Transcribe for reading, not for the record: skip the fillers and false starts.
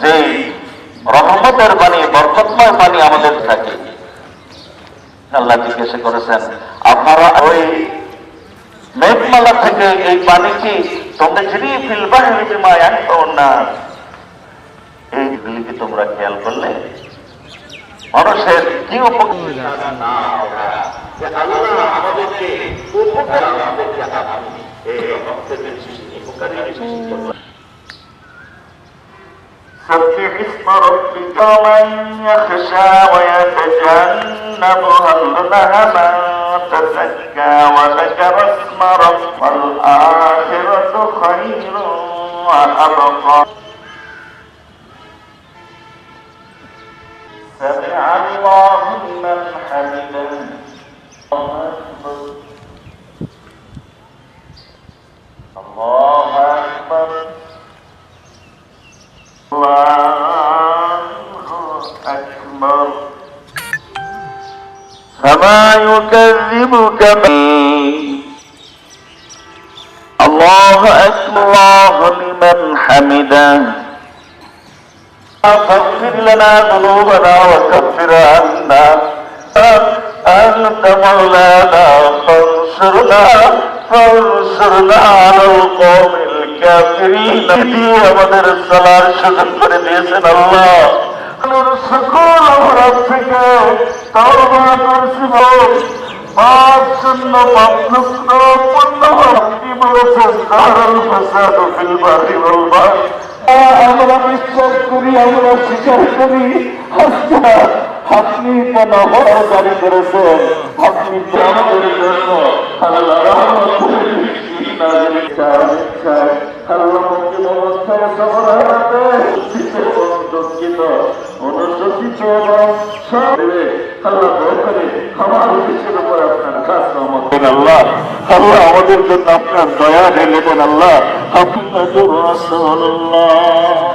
যে রহমতের পানি, বরকতময় পানি আমাদের থাকে। আল্লাহ জিজ্ঞাসা করেছেন, আপনারা ওই মেঘমালা থেকে এই পানি কি তোমরা এইগুলি কি তোমরা খেয়াল করলে? মানুষের কি سبح اسم ربك من يخشى ويتجنبها الأشقى من تزكى وذكر اسم ربه والآخرة خير وأبقى سمع الله لمن حمده الله أكبر الله أكبر فما يكذبك الله أكبر لمن حمده فاغفر لنا ذنوبنا وكفر عنا أنت مولانا فانصرنا على القوم الكافرين আমাদের সালার সুযোগ করে দিয়েছেন আল্লাহ। সকল অপরাধ থেকে তওবা করছি, পাপ শূন্য পাপমুক্ত পূর্ণ ভক্তি বলেছেন দারুল ফাসাদ ফিল বারি ওয়াল বাহর। আমরা বিশ্বাস করি, আমরা স্বীকার করি, আপনি কোন বড় জারি করেছেন, আপনি আমাদের জন্য আল্লাহ রহমতের বৃষ্টি নাযিল করেছেন। আল্লাহ মুক্তি অবস্থায় সবার হাতে দুঃখিত অনুশোচিত এবং আল্লাহ দয়া করে আমার দেশের উপর আপনার খাস রহমত দেন আল্লাহ। আল্লাহ আমাদের জন্য আপনার দয়া ঢেলে দেন আল্লাহ। আপনার রাসূলুল্লাহ